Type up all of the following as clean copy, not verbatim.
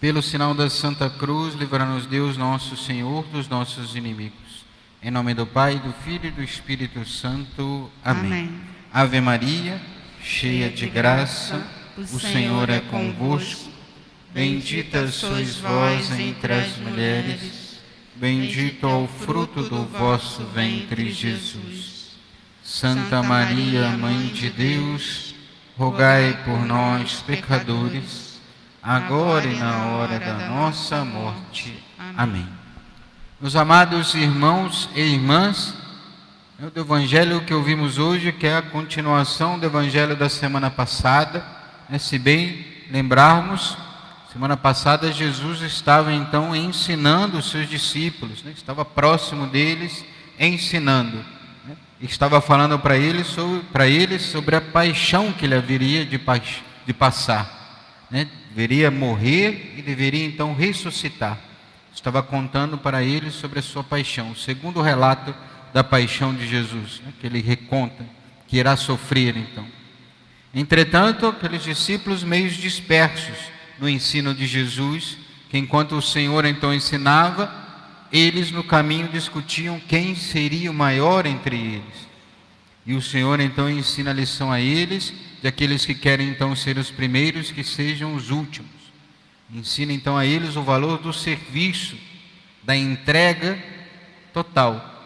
Pelo sinal da Santa Cruz, livra-nos Deus, nosso Senhor, dos nossos inimigos. Em nome do Pai, do Filho e do Espírito Santo. Amém. Ave Maria, cheia de graça, o Senhor é convosco. Bendita sois vós entre as mulheres, bendito é o fruto do vosso ventre, Jesus. Santa Maria, Mãe de Deus, rogai por nós, pecadores, agora e na hora da nossa morte. Amém. Meus amados irmãos e irmãs, é o evangelho que ouvimos hoje, que é a continuação do evangelho da semana passada. Se bem lembrarmos, semana passada Jesus estava então ensinando os seus discípulos, estava próximo deles, ensinando, estava falando para eles sobre a paixão que ele haveria de passar. Deveria morrer e deveria então ressuscitar. Estava contando para eles sobre a sua paixão, o segundo relato da paixão de Jesus, que ele reconta, que irá sofrer então. Entretanto, aqueles discípulos meio dispersos no ensino de Jesus, que enquanto o Senhor então ensinava, eles no caminho discutiam quem seria o maior entre eles. E o Senhor então ensina a lição a eles, de aqueles que querem então ser os primeiros, que sejam os últimos. Ensina então a eles o valor do serviço, da entrega total.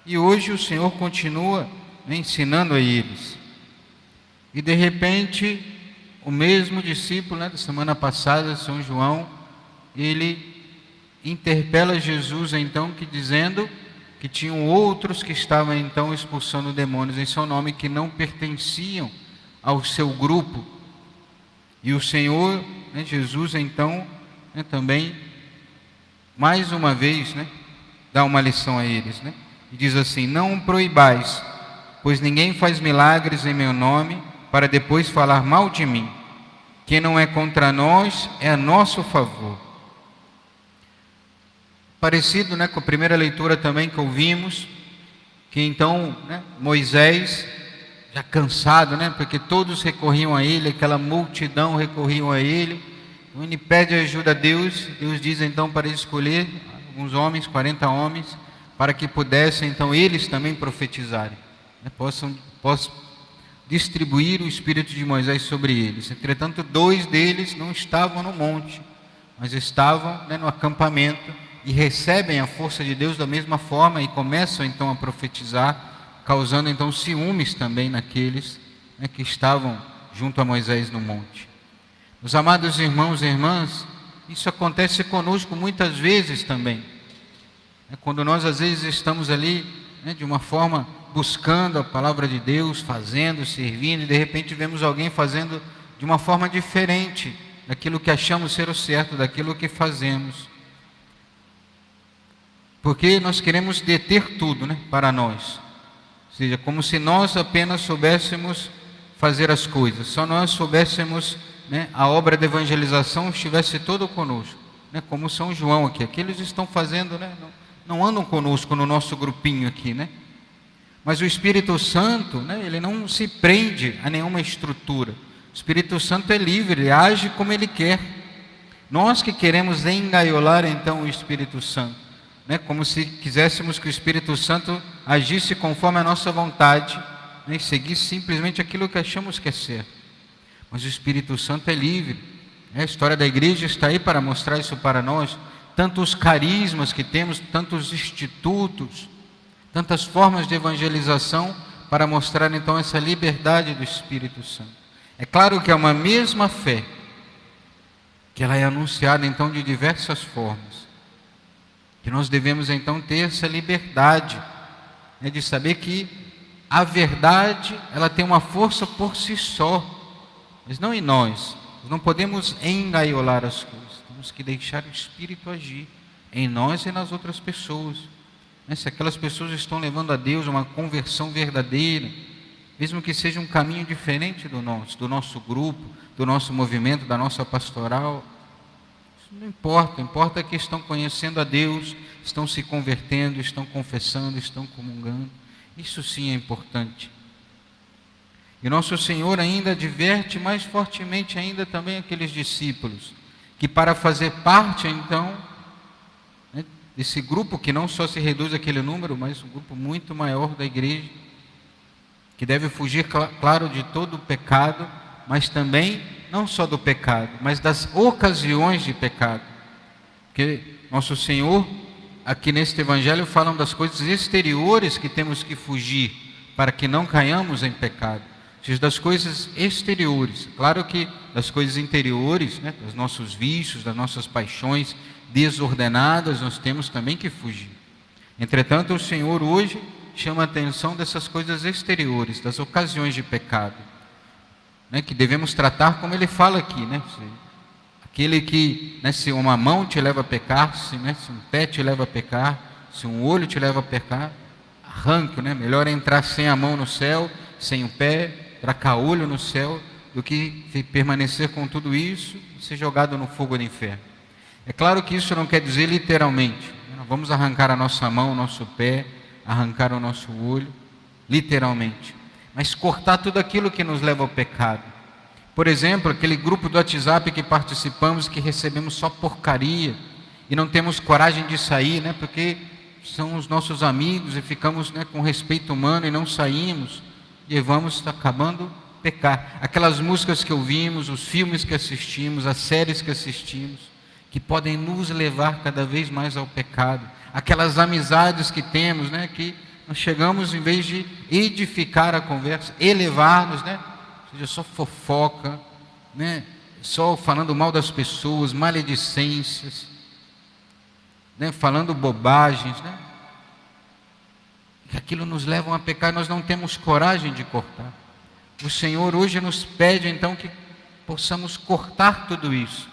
E hoje o Senhor continua ensinando a eles. E de repente, o mesmo discípulo da semana passada, São João, ele interpela Jesus então, dizendo que tinham outros que estavam então expulsando demônios em seu nome, que não pertenciam ao seu grupo. E o Senhor, Jesus então, também, mais uma vez, dá uma lição a eles, e diz assim: não proibais, pois ninguém faz milagres em meu nome, para depois falar mal de mim. Quem não é contra nós, é a nosso favor. Parecido com a primeira leitura também que ouvimos, que então Moisés, já cansado, porque todos recorriam a ele, aquela multidão recorriam a ele, então ele pede ajuda a Deus. Deus diz então para escolher alguns homens, 40 homens, para que pudessem então eles também profetizarem, possam distribuir o espírito de Moisés sobre eles. Entretanto, 2 deles não estavam no monte, mas estavam no acampamento, e recebem a força de Deus da mesma forma e começam então a profetizar, causando então ciúmes também naqueles que estavam junto a Moisés no monte. Meus amados irmãos e irmãs, isso acontece conosco muitas vezes também. Quando nós às vezes estamos ali de uma forma buscando a palavra de Deus, fazendo, servindo, e de repente vemos alguém fazendo de uma forma diferente daquilo que achamos ser o certo, daquilo que fazemos. Porque nós queremos deter tudo para nós. Ou seja, como se nós apenas soubéssemos fazer as coisas, só nós soubéssemos, a obra de evangelização estivesse todo conosco, como São João aqui, aqueles estão fazendo, não andam conosco no nosso grupinho aqui, Mas o Espírito Santo, ele não se prende a nenhuma estrutura. O Espírito Santo é livre, ele age como ele quer. Nós que queremos engaiolar então o Espírito Santo, como se quiséssemos que o Espírito Santo agisse conforme a nossa vontade, e seguisse simplesmente aquilo que achamos que é certo. Mas o Espírito Santo é livre. A história da igreja está aí para mostrar isso para nós. Tantos carismas que temos, tantos institutos, tantas formas de evangelização para mostrar então essa liberdade do Espírito Santo. É claro que é uma mesma fé, que ela é anunciada então de diversas formas, que nós devemos então ter essa liberdade, de saber que a verdade, ela tem uma força por si só, mas não em nós. Nós não podemos engaiolar as coisas, temos que deixar o Espírito agir em nós e nas outras pessoas. Se aquelas pessoas estão levando a Deus uma conversão verdadeira, mesmo que seja um caminho diferente do nosso grupo, do nosso movimento, da nossa pastoral, isso não importa. Importa que estão conhecendo a Deus, estão se convertendo, estão confessando, estão comungando. Isso sim é importante. E nosso Senhor ainda adverte mais fortemente ainda também aqueles discípulos que para fazer parte, então, né, desse grupo que não só se reduz àquele número, mas um grupo muito maior da igreja, que deve fugir, claro, de todo o pecado, mas também, não só do pecado, mas das ocasiões de pecado. Porque nosso Senhor, aqui neste Evangelho, fala das coisas exteriores que temos que fugir, para que não caiamos em pecado. Ou seja, das coisas exteriores. Claro que das coisas interiores, né, dos nossos vícios, das nossas paixões desordenadas, nós temos também que fugir. Entretanto, o Senhor hoje chama a atenção dessas coisas exteriores, das ocasiões de pecado, né, que devemos tratar como ele fala aqui, né? Aquele que, né, se uma mão te leva a pecar, se um pé te leva a pecar, se um olho te leva a pecar, arranque, né? Melhor entrar sem a mão no céu, sem o pé, tracar olho no céu, do que permanecer com tudo isso e ser jogado no fogo do inferno. É claro que isso não quer dizer literalmente, não vamos arrancar a nossa mão, o nosso pé, arrancar o nosso olho, literalmente, mas cortar tudo aquilo que nos leva ao pecado. Por exemplo, aquele grupo do WhatsApp que participamos, que recebemos só porcaria e não temos coragem de sair, né? Porque são os nossos amigos e ficamos, né, com respeito humano e não saímos e vamos acabando pecar. Aquelas músicas que ouvimos, os filmes que assistimos, as séries que assistimos, que podem nos levar cada vez mais ao pecado. Aquelas amizades que temos, né, que nós chegamos, em vez de edificar a conversa, elevar-nos, né? Ou seja, só fofoca, né? Só falando mal das pessoas, maledicências, né? Falando bobagens, né? Que aquilo nos leva a pecar e nós não temos coragem de cortar. O Senhor hoje nos pede então que possamos cortar tudo isso,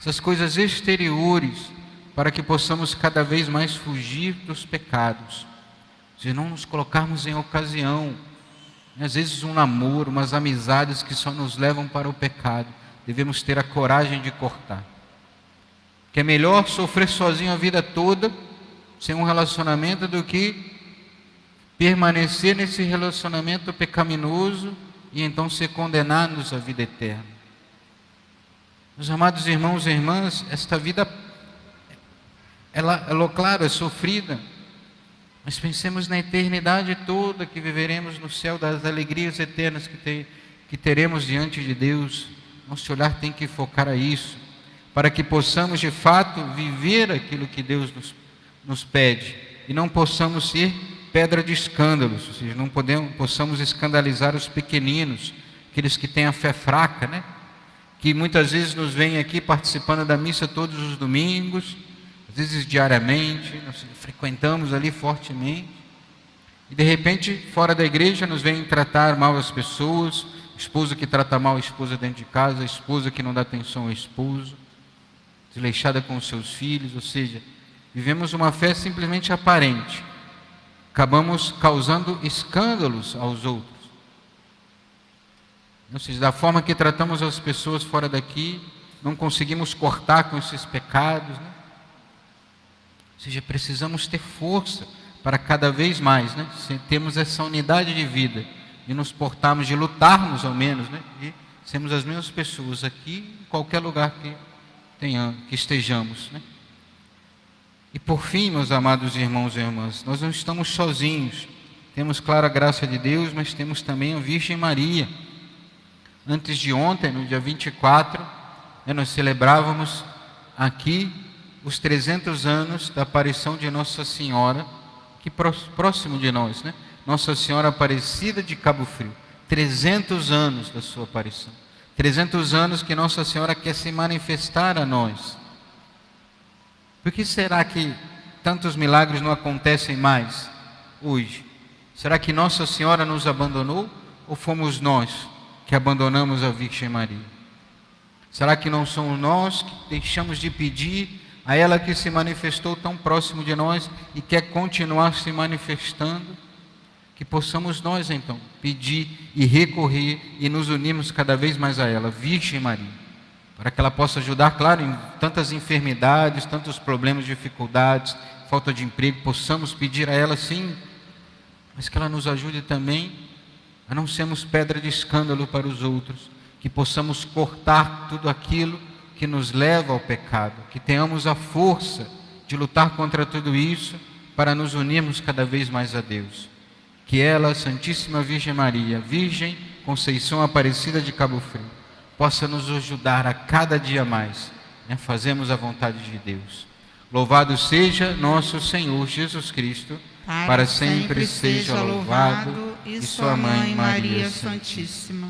essas coisas exteriores, para que possamos cada vez mais fugir dos pecados, se não nos colocarmos em ocasião. Às vezes um namoro, umas amizades que só nos levam para o pecado, devemos ter a coragem de cortar. Que é melhor sofrer sozinho a vida toda, sem um relacionamento, do que permanecer nesse relacionamento pecaminoso e então ser condenados à vida eterna. Meus amados irmãos e irmãs, esta vida, ela claro, é sofrida, mas pensemos na eternidade toda que viveremos no céu, das alegrias eternas que teremos diante de Deus. Nosso olhar tem que focar a isso, para que possamos de fato viver aquilo que Deus nos pede, e não possamos ser pedra de escândalos, ou seja, não possamos escandalizar os pequeninos, aqueles que têm a fé fraca, né? Que muitas vezes nos vêm aqui participando da missa todos os domingos, às vezes diariamente, nós frequentamos ali fortemente, e de repente, fora da igreja, nos vêm tratar mal as pessoas, esposa que trata mal a esposa dentro de casa, a esposa que não dá atenção ao esposo, desleixada com os seus filhos, ou seja, vivemos uma fé simplesmente aparente, acabamos causando escândalos aos outros. Ou seja, da forma que tratamos as pessoas fora daqui, não conseguimos cortar com esses pecados, né? Ou seja, precisamos ter força para cada vez mais, né, termos essa unidade de vida, e nos portarmos, de lutarmos ao menos, né, de sermos as mesmas pessoas aqui, em qualquer lugar que estejamos, né. E por fim, meus amados irmãos e irmãs, nós não estamos sozinhos, temos, claro, a graça de Deus, mas temos também a Virgem Maria. Antes de ontem, no dia 24, né, nós celebrávamos aqui os 300 anos da aparição de Nossa Senhora, que próximo de nós, né? Nossa Senhora Aparecida de Cabo Frio. 300 anos da sua aparição. 300 anos que Nossa Senhora quer se manifestar a nós. Por que será que tantos milagres não acontecem mais hoje? Será que Nossa Senhora nos abandonou, ou fomos nós que abandonamos a Virgem Maria? Será que não somos nós que deixamos de pedir a ela que se manifestou tão próximo de nós e quer continuar se manifestando? Que possamos nós então pedir e recorrer e nos unirmos cada vez mais a ela, Virgem Maria, para que ela possa ajudar, claro, em tantas enfermidades, tantos problemas, dificuldades, falta de emprego, possamos pedir a ela sim, mas que ela nos ajude também a não sermos pedra de escândalo para os outros, que possamos cortar tudo aquilo que nos leva ao pecado, que tenhamos a força de lutar contra tudo isso para nos unirmos cada vez mais a Deus. Que ela, Santíssima Virgem Maria, Virgem Conceição Aparecida de Cabo Frio, possa nos ajudar a cada dia mais a fazermos a vontade de Deus. Louvado seja nosso Senhor Jesus Cristo, para sempre seja louvado, e sua Mãe Maria Santíssima.